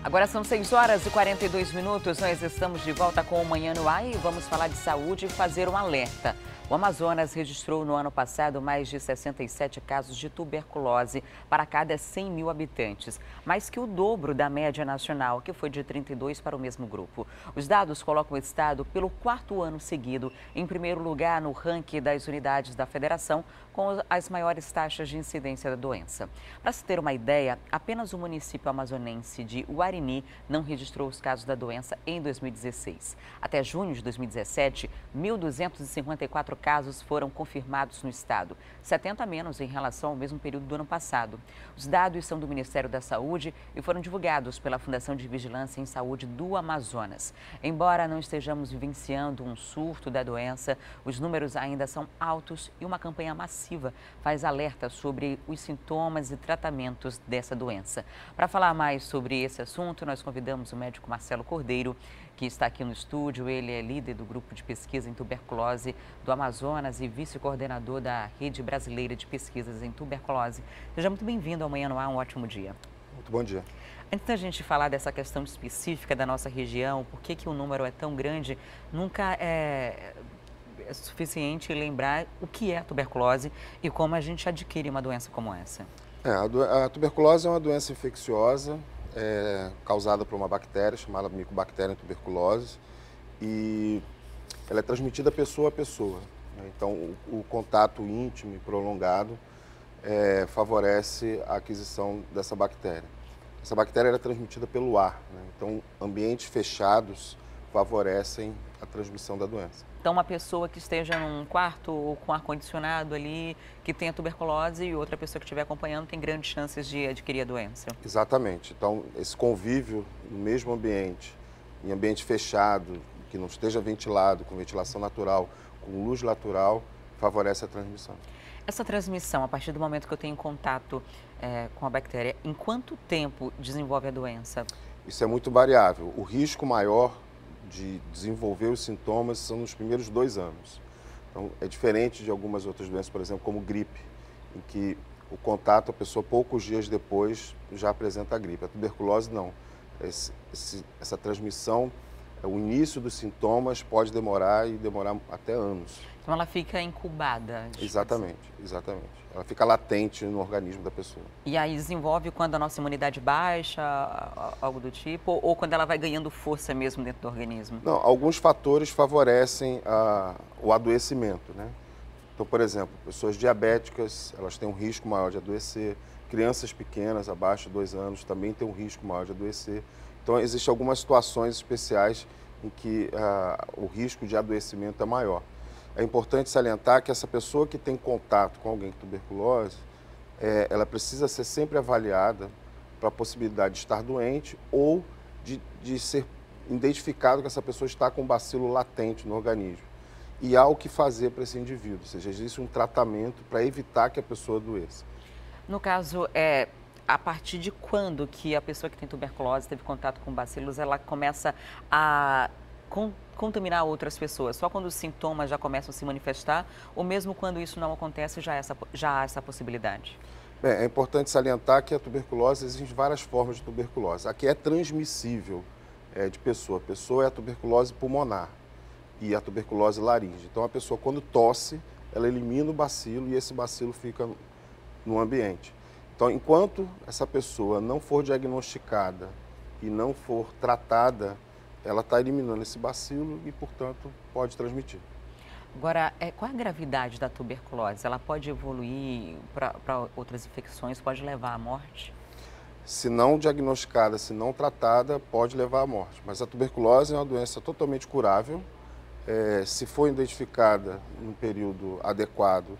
Agora são 6 horas e 42 minutos. Nós estamos de volta com o Manhã no Ar e vamos falar de saúde e fazer um alerta. O Amazonas registrou no ano passado mais de 67 casos de tuberculose para cada 100 mil habitantes, mais que o dobro da média nacional, que foi de 32 para o mesmo grupo. Os dados colocam o estado pelo 4º ano seguido em primeiro lugar no ranking das unidades da federação, com as maiores taxas de incidência da doença. Para se ter uma ideia, apenas o município amazonense de Uarini não registrou os casos da doença em 2016. Até junho de 2017, 1.254 casos foram confirmados no estado, 70 a menos em relação ao mesmo período do ano passado. Os dados são do Ministério da Saúde e foram divulgados pela Fundação de Vigilância em Saúde do Amazonas. Embora não estejamos vivenciando um surto da doença, os números ainda são altos e uma campanha massiva faz alerta sobre os sintomas e tratamentos dessa doença. Para falar mais sobre esse assunto, nós convidamos o médico Marcelo Cordeiro, que está aqui no estúdio. Ele é líder do grupo de pesquisa em tuberculose do Amazonas e vice-coordenador da Rede Brasileira de Pesquisas em Tuberculose. Seja muito bem-vindo ao Manhã no Ar, um ótimo dia. Muito bom dia. Antes da gente falar dessa questão específica da nossa região, por que o número é tão grande, nunca é suficiente lembrar o que é a tuberculose e como a gente adquire uma doença como essa. A tuberculose é uma doença infecciosa causada por uma bactéria chamada Mycobacterium tuberculose e ela é transmitida pessoa a pessoa. Então, o contato íntimo e prolongado favorece a aquisição dessa bactéria. Essa bactéria é transmitida pelo ar, então ambientes fechados favorecem a transmissão da doença. Então, uma pessoa que esteja num quarto com ar-condicionado ali, que tenha tuberculose, e outra pessoa que estiver acompanhando tem grandes chances de adquirir a doença. Exatamente. Então, esse convívio no mesmo ambiente, em ambiente fechado, que não esteja ventilado, com ventilação natural, com luz natural, favorece a transmissão. Essa transmissão, a partir do momento que eu tenho contato com a bactéria, em quanto tempo desenvolve a doença? Isso é muito variável. O risco maior de desenvolver os sintomas são nos primeiros 2 anos. Então, é diferente de algumas outras doenças, por exemplo, como gripe, em que o contato, a pessoa poucos dias depois já apresenta a gripe. A tuberculose não. Essa transmissão, o início dos sintomas pode demorar até anos. Então, ela fica incubada. Exatamente. Ela fica latente no organismo da pessoa. E aí desenvolve quando a nossa imunidade baixa, algo do tipo, ou quando ela vai ganhando força mesmo dentro do organismo? Não, alguns fatores favorecem o adoecimento, Então, por exemplo, pessoas diabéticas, elas têm um risco maior de adoecer. Crianças pequenas, abaixo de 2 anos, também têm um risco maior de adoecer. Então, existem algumas situações especiais em que o risco de adoecimento é maior. É importante salientar que essa pessoa que tem contato com alguém com tuberculose, ela precisa ser sempre avaliada para a possibilidade de estar doente ou de ser identificado que essa pessoa está com bacilo latente no organismo. E há o que fazer para esse indivíduo, ou seja, existe um tratamento para evitar que a pessoa adoeça. No caso, a partir de quando que a pessoa que tem tuberculose teve contato com bacilos, ela começa a contaminar outras pessoas? Só quando os sintomas já começam a se manifestar ou mesmo quando isso não acontece já há essa possibilidade? Bem, é importante salientar que a tuberculose, existem várias formas de tuberculose. A que é transmissível de pessoa a pessoa é a tuberculose pulmonar e a tuberculose laríngea. Então, a pessoa quando tosse, ela elimina o bacilo e esse bacilo fica no ambiente. Então, enquanto essa pessoa não for diagnosticada e não for tratada, ela está eliminando esse bacilo e, portanto, pode transmitir. Agora, qual é a gravidade da tuberculose? Ela pode evoluir para outras infecções, pode levar à morte? Se não diagnosticada, se não tratada, pode levar à morte. Mas a tuberculose é uma doença totalmente curável. Se for identificada no período adequado,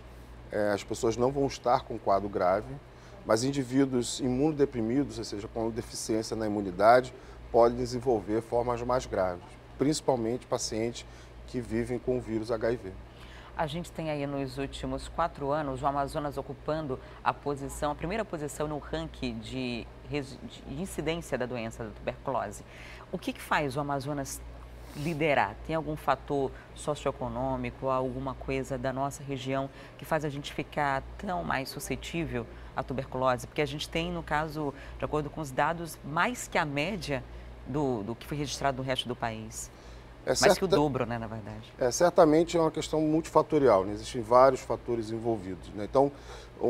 as pessoas não vão estar com quadro grave. Mas indivíduos imunodeprimidos, ou seja, com deficiência na imunidade, podem desenvolver formas mais graves, principalmente pacientes que vivem com o vírus HIV. A gente tem aí nos últimos 4 anos o Amazonas ocupando a primeira posição no ranking de incidência da doença da tuberculose. O que faz o Amazonas liderar? Tem algum fator socioeconômico, alguma coisa da nossa região que faz a gente ficar tão mais suscetível a tuberculose? Porque a gente tem, no caso, de acordo com os dados, mais que a média do que foi registrado no resto do país. Mais que o dobro, né, na verdade. Certamente é uma questão multifatorial, né? Existem vários fatores envolvidos, né? Então,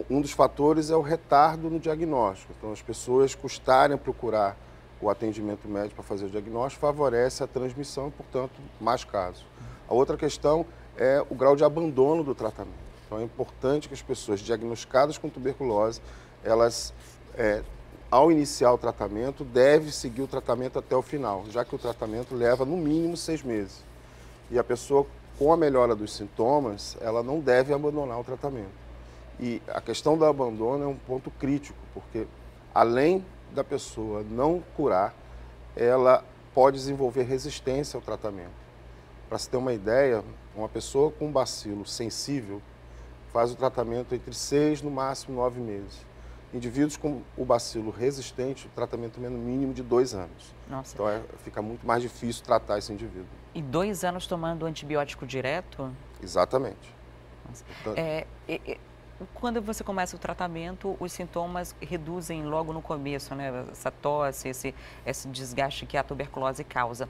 um dos fatores é o retardo no diagnóstico. Então, as pessoas custarem a procurar o atendimento médico para fazer o diagnóstico favorece a transmissão e, portanto, mais casos. A outra questão é o grau de abandono do tratamento. Então, é importante que as pessoas diagnosticadas com tuberculose, elas, ao iniciar o tratamento, devem seguir o tratamento até o final, já que o tratamento leva no mínimo 6 meses. E a pessoa, com a melhora dos sintomas, ela não deve abandonar o tratamento. E a questão do abandono é um ponto crítico, porque além da pessoa não curar, ela pode desenvolver resistência ao tratamento. Para se ter uma ideia, uma pessoa com bacilo sensível faz o tratamento entre 6, no máximo 9 meses. Indivíduos com o bacilo resistente, o tratamento é no mínimo de 2 anos. Nossa. Então fica muito mais difícil tratar esse indivíduo. E 2 anos tomando antibiótico direto? Exatamente. Nossa. Quando você começa o tratamento, os sintomas reduzem logo no começo, né? Essa tosse, esse desgaste que a tuberculose causa.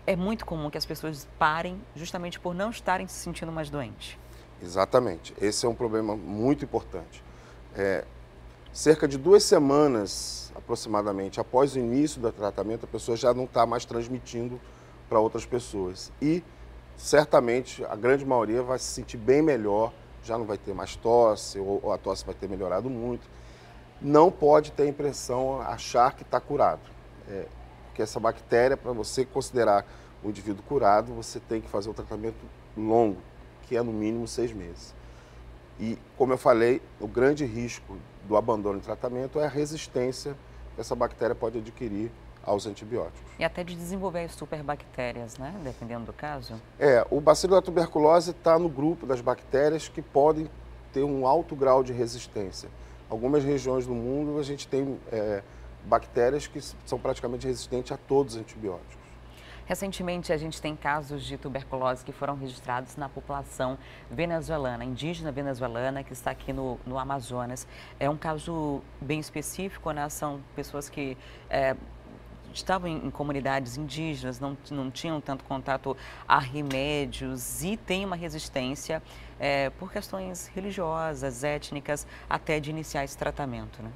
É muito comum que as pessoas parem justamente por não estarem se sentindo mais doentes. Exatamente. Esse é um problema muito importante. Cerca de 2 semanas, aproximadamente, após o início do tratamento, a pessoa já não está mais transmitindo para outras pessoas. E, certamente, a grande maioria vai se sentir bem melhor, já não vai ter mais tosse, ou a tosse vai ter melhorado muito. Não pode ter a impressão, achar que está curado. Porque essa bactéria, para você considerar o indivíduo curado, você tem que fazer um tratamento longo, que é no mínimo 6 meses. E, como eu falei, o grande risco do abandono do tratamento é a resistência que essa bactéria pode adquirir aos antibióticos. E até de desenvolver as superbactérias, né? Dependendo do caso. O bacilo da tuberculose está no grupo das bactérias que podem ter um alto grau de resistência. Algumas regiões do mundo a gente tem bactérias que são praticamente resistentes a todos os antibióticos. Recentemente, a gente tem casos de tuberculose que foram registrados na população venezuelana, indígena venezuelana, que está aqui no Amazonas. É um caso bem específico, né? São pessoas que estavam em comunidades indígenas, não tinham tanto contato a remédios e têm uma resistência por questões religiosas, étnicas, até de iniciar esse tratamento, né?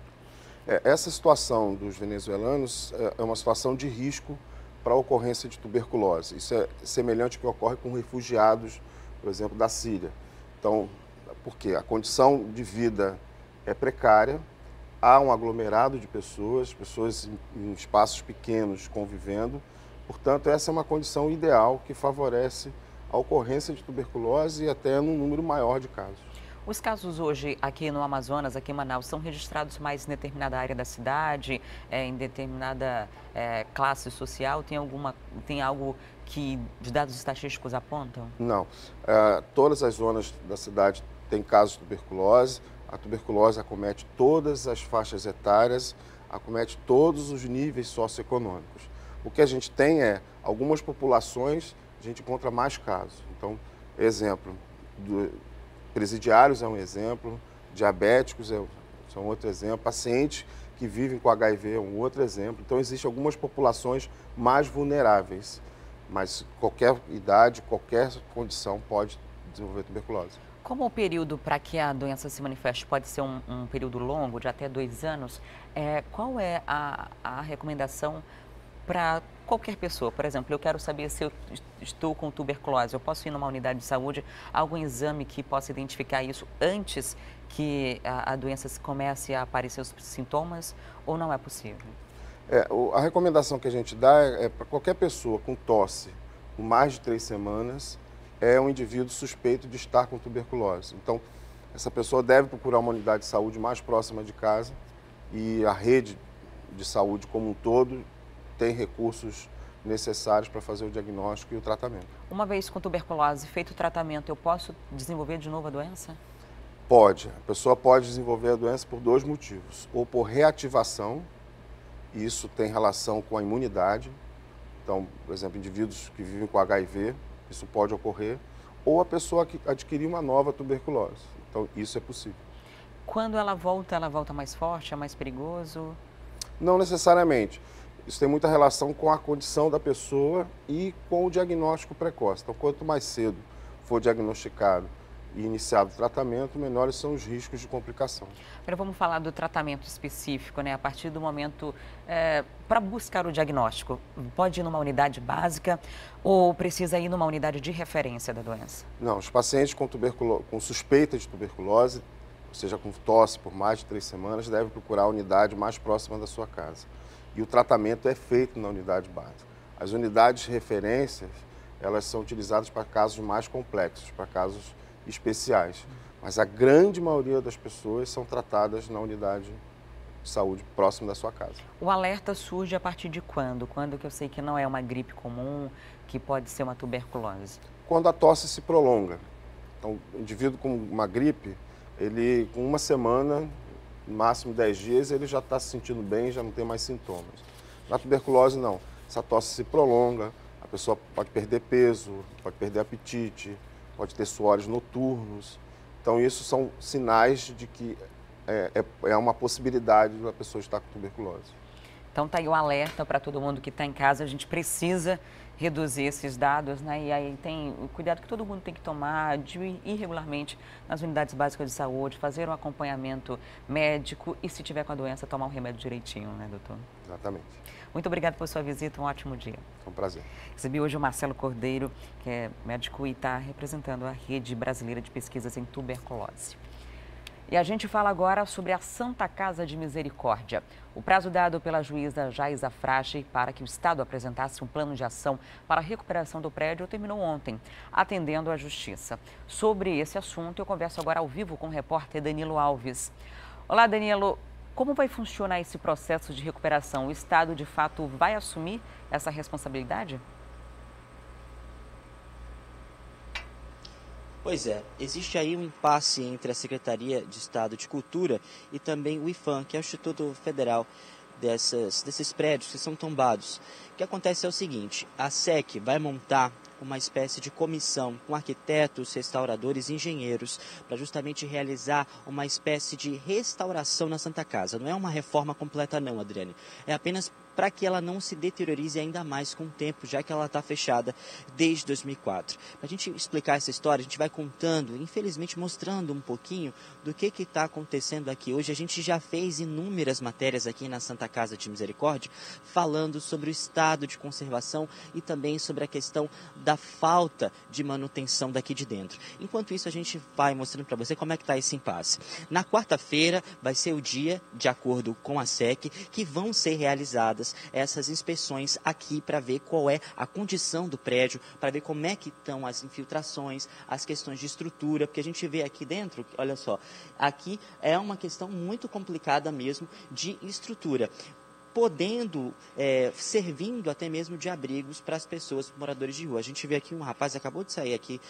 Essa situação dos venezuelanos é uma situação de risco para a ocorrência de tuberculose. Isso é semelhante ao que ocorre com refugiados, por exemplo, da Síria. Então, porque a condição de vida é precária, há um aglomerado de pessoas em espaços pequenos convivendo, portanto, essa é uma condição ideal que favorece a ocorrência de tuberculose e até num número maior de casos. Os casos hoje aqui no Amazonas, aqui em Manaus, são registrados mais em determinada área da cidade, em determinada classe social? Tem algo que os dados estatísticos apontam? Não. Todas as zonas da cidade têm casos de tuberculose. A tuberculose acomete todas as faixas etárias, acomete todos os níveis socioeconômicos. O que a gente tem algumas populações, a gente encontra mais casos. Então, exemplo, presidiários é um exemplo, diabéticos são outro exemplo, pacientes que vivem com HIV é um outro exemplo. Então, existem algumas populações mais vulneráveis, mas qualquer idade, qualquer condição pode desenvolver tuberculose. Como o período para que a doença se manifeste pode ser um período longo, de até 2 anos, qual é a recomendação para qualquer pessoa? Por exemplo, eu quero saber se eu estou com tuberculose, eu posso ir numa unidade de saúde, algum exame que possa identificar isso antes que a doença comece a aparecer os sintomas, ou não é possível? A recomendação que a gente dá é para qualquer pessoa com tosse por mais de 3 semanas, é um indivíduo suspeito de estar com tuberculose. Então, essa pessoa deve procurar uma unidade de saúde mais próxima de casa e a rede de saúde como um todo tem recursos necessários para fazer o diagnóstico e o tratamento. Uma vez com tuberculose, feito o tratamento, eu posso desenvolver de novo a doença? Pode. A pessoa pode desenvolver a doença por 2 motivos. Ou por reativação, e isso tem relação com a imunidade. Então, por exemplo, indivíduos que vivem com HIV, isso pode ocorrer. Ou a pessoa que adquirir uma nova tuberculose. Então, isso é possível. quando ela volta mais forte, é mais perigoso? Não necessariamente. Isso tem muita relação com a condição da pessoa e com o diagnóstico precoce. Então, quanto mais cedo for diagnosticado e iniciado o tratamento, menores são os riscos de complicação. Agora vamos falar do tratamento específico, né? A partir do momento, para buscar o diagnóstico, pode ir numa unidade básica ou precisa ir numa unidade de referência da doença? Não, os pacientes com suspeita de tuberculose, ou seja, com tosse por mais de 3 semanas, devem procurar a unidade mais próxima da sua casa. E o tratamento é feito na unidade básica. As unidades de referência, elas são utilizadas para casos mais complexos, para casos especiais. Mas a grande maioria das pessoas são tratadas na unidade de saúde próxima da sua casa. O alerta surge a partir de quando? Quando que eu sei que não é uma gripe comum, que pode ser uma tuberculose? Quando a tosse se prolonga. Então, o indivíduo com uma gripe, ele com 1 semana, no máximo 10 dias, ele já está se sentindo bem, já não tem mais sintomas. Na tuberculose, não. Essa tosse se prolonga, a pessoa pode perder peso, pode perder apetite, pode ter suores noturnos. Então, isso são sinais de que é uma possibilidade da pessoa estar com tuberculose. Então, está aí o alerta para todo mundo que está em casa. A gente precisa reduzir esses dados, né? E aí tem o cuidado que todo mundo tem que tomar de ir regularmente nas unidades básicas de saúde, fazer um acompanhamento médico e, se tiver com a doença, tomar um remédio direitinho, né, doutor? Exatamente. Muito obrigada por sua visita, um ótimo dia. É um prazer. Recebi hoje o Marcelo Cordeiro, que é médico e está representando a Rede Brasileira de Pesquisas em Tuberculose. E a gente fala agora sobre a Santa Casa de Misericórdia. O prazo dado pela juíza Jaisa Frache para que o Estado apresentasse um plano de ação para a recuperação do prédio terminou ontem, atendendo à Justiça. Sobre esse assunto, eu converso agora ao vivo com o repórter Danilo Alves. Olá, Danilo. Como vai funcionar esse processo de recuperação? O Estado, de fato, vai assumir essa responsabilidade? Pois é, existe aí um impasse entre a Secretaria de Estado de Cultura e também o IPHAN, que é o Instituto Federal desses prédios que são tombados. O que acontece é o seguinte, a SEC vai montar uma espécie de comissão com arquitetos, restauradores e engenheiros para justamente realizar uma espécie de restauração na Santa Casa. Não é uma reforma completa não, Adriane, é apenas para que ela não se deteriorize ainda mais com o tempo, já que ela está fechada desde 2004. Para a gente explicar essa história, a gente vai contando, infelizmente mostrando um pouquinho do que está acontecendo aqui. Hoje a gente já fez inúmeras matérias aqui na Santa Casa de Misericórdia, falando sobre o estado de conservação e também sobre a questão da falta de manutenção daqui de dentro. Enquanto isso, a gente vai mostrando para você como é que está esse impasse. Na quarta-feira vai ser o dia, de acordo com a SEC, que vão ser realizadas essas inspeções aqui para ver qual é a condição do prédio, para ver como é que estão as infiltrações, as questões de estrutura, porque a gente vê aqui dentro, olha só, aqui é uma questão muito complicada mesmo de estrutura, servindo até mesmo de abrigos para as pessoas, moradores de rua. A gente vê aqui um rapaz, acabou de sair aqui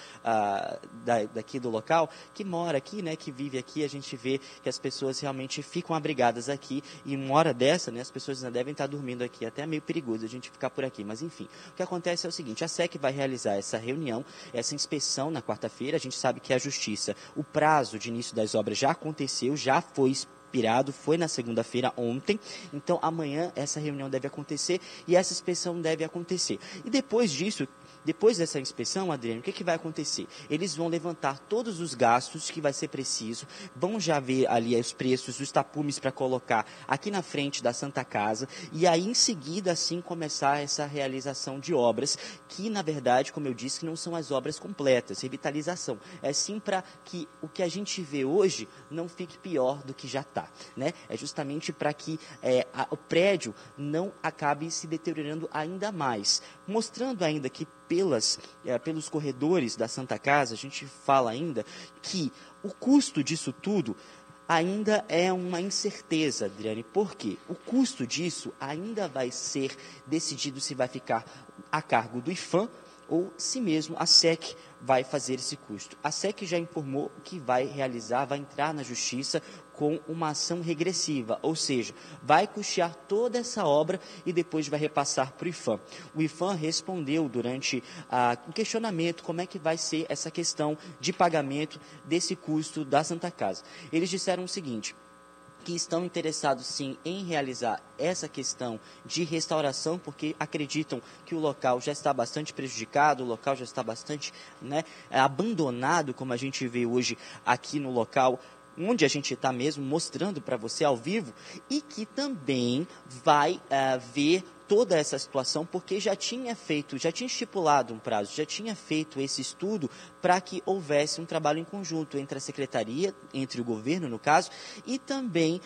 daqui do local, que mora aqui, né, que vive aqui. A gente vê que as pessoas realmente ficam abrigadas aqui e uma hora dessa, né, as pessoas ainda devem estar dormindo aqui, até é meio perigoso a gente ficar por aqui. Mas enfim, o que acontece é o seguinte, a SEC vai realizar essa reunião, essa inspeção na quarta-feira. A gente sabe que a Justiça, o prazo de início das obras já aconteceu, já foi foi na segunda-feira ontem, então amanhã essa reunião deve acontecer e essa inspeção deve acontecer. E depois disso, depois dessa inspeção, Adriano, o que vai acontecer? Eles vão levantar todos os gastos que vai ser preciso, vão já ver ali os preços, os tapumes para colocar aqui na frente da Santa Casa e aí em seguida assim começar essa realização de obras que na verdade, como eu disse, não são as obras completas, revitalização. É sim para que o que a gente vê hoje não fique pior do que já está, né? É justamente para que o prédio não acabe se deteriorando ainda mais, mostrando ainda que pelos corredores da Santa Casa, a gente fala ainda que o custo disso tudo ainda é uma incerteza, Adriane. Por quê? O custo disso ainda vai ser decidido se vai ficar a cargo do IPHAN, ou se mesmo a SEC vai fazer esse custo. A SEC já informou que vai entrar na justiça com uma ação regressiva, ou seja, vai custear toda essa obra e depois vai repassar para o IPHAN. O IPHAN respondeu durante um questionamento como é que vai ser essa questão de pagamento desse custo da Santa Casa. Eles disseram o seguinte, que estão interessados sim em realizar essa questão de restauração, porque acreditam que o local já está bastante prejudicado, o local já está bastante abandonado, como a gente vê hoje aqui no local, onde a gente está mesmo mostrando para você ao vivo, e que também vai ver toda essa situação, porque já tinha estipulado um prazo, já tinha feito esse estudo para que houvesse um trabalho em conjunto entre a Secretaria, entre o governo no caso, e também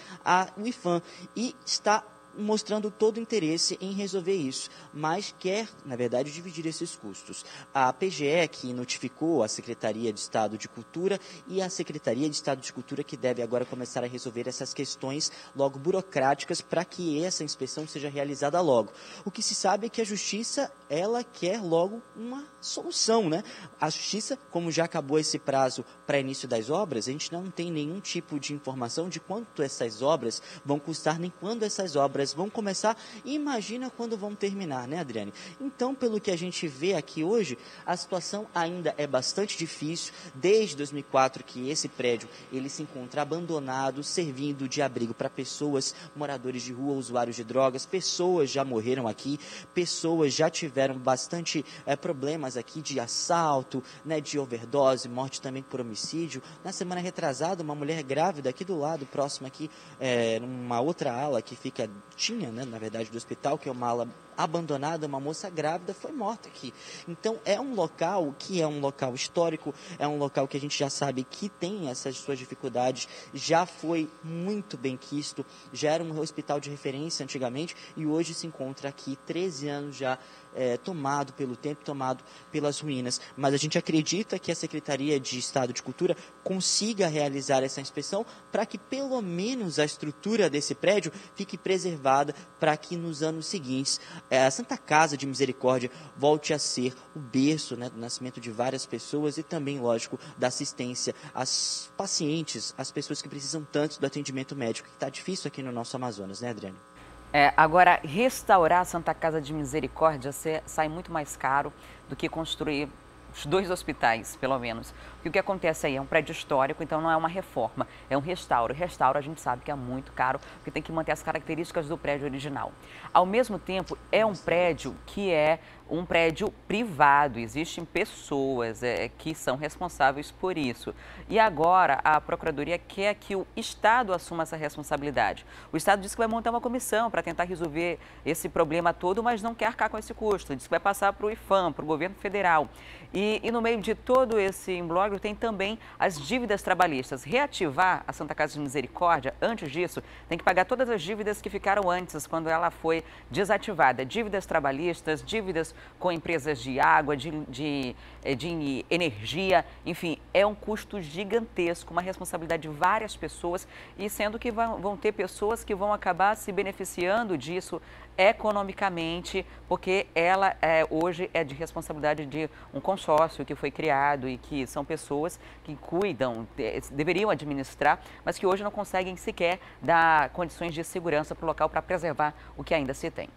o IPHAN, e está mostrando todo o interesse em resolver isso, mas quer, na verdade, dividir esses custos. A PGE, que notificou a Secretaria de Estado de Cultura, e a Secretaria de Estado de Cultura, que deve agora começar a resolver essas questões logo burocráticas para que essa inspeção seja realizada logo. O que se sabe é que a Justiça, ela quer logo uma solução, né? A Justiça, como já acabou esse prazo para início das obras, a gente não tem nenhum tipo de informação de quanto essas obras vão custar, nem quando essas obras vão começar, e imagina quando vão terminar, né, Adriane? Então, pelo que a gente vê aqui hoje, a situação ainda é bastante difícil. Desde 2004 que esse prédio ele se encontra abandonado, servindo de abrigo para pessoas, moradores de rua, usuários de drogas, pessoas já morreram aqui, pessoas já tiveram bastante problemas aqui de assalto, né, de overdose, morte também por homicídio. Na semana retrasada, uma mulher grávida aqui do lado, próxima aqui, numa outra ala que tinha, né, na verdade, do hospital, que é uma ala abandonada, uma moça grávida foi morta aqui. Então, é um local que é um local histórico, é um local que a gente já sabe que tem essas suas dificuldades, já foi muito bem quisto, já era um hospital de referência antigamente e hoje se encontra aqui 13 anos já tomado pelo tempo, tomado pelas ruínas. Mas a gente acredita que a Secretaria de Estado de Cultura consiga realizar essa inspeção para que pelo menos a estrutura desse prédio fique preservada para que nos anos seguintes a Santa Casa de Misericórdia volte a ser o berço, né, do nascimento de várias pessoas e também, lógico, da assistência às pacientes, às pessoas que precisam tanto do atendimento médico, que está difícil aqui no nosso Amazonas, né, Adriane? Agora, restaurar a Santa Casa de Misericórdia sai muito mais caro do que construir os 2 hospitais, pelo menos. Porque o que acontece aí é um prédio histórico, então não é uma reforma, é um restauro. Restauro a gente sabe que é muito caro, porque tem que manter as características do prédio original. Ao mesmo tempo, é um prédio que é um prédio privado, existem pessoas que são responsáveis por isso. E agora a Procuradoria quer que o Estado assuma essa responsabilidade. O Estado disse que vai montar uma comissão para tentar resolver esse problema todo, mas não quer arcar com esse custo. Diz que vai passar para o IPHAN, para o governo federal. E no meio de todo esse imbróglio tem também as dívidas trabalhistas. Reativar a Santa Casa de Misericórdia, antes disso, tem que pagar todas as dívidas que ficaram antes, quando ela foi desativada. Dívidas trabalhistas, dívidas com empresas de água, de energia, enfim, é um custo gigantesco, uma responsabilidade de várias pessoas, e sendo que vão ter pessoas que vão acabar se beneficiando disso economicamente, porque ela hoje é de responsabilidade de um consórcio que foi criado e que são pessoas que cuidam, deveriam administrar, mas que hoje não conseguem sequer dar condições de segurança para o local para preservar o que ainda se tem.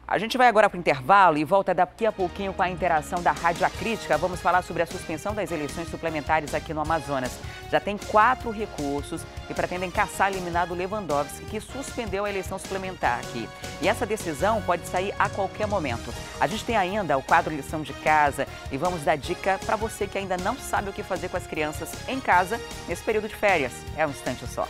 A gente vai agora para o intervalo e volta daqui a pouquinho com a interação da Rádio A Crítica. Vamos falar sobre a suspensão das eleições suplementares aqui no Amazonas. Já tem 4 recursos que pretendem caçar eliminado Lewandowski, que suspendeu a eleição suplementar aqui. E essa decisão pode sair a qualquer momento. A gente tem ainda o quadro Lição de Casa e vamos dar dica para você que ainda não sabe o que fazer com as crianças em casa nesse período de férias. É um instante só.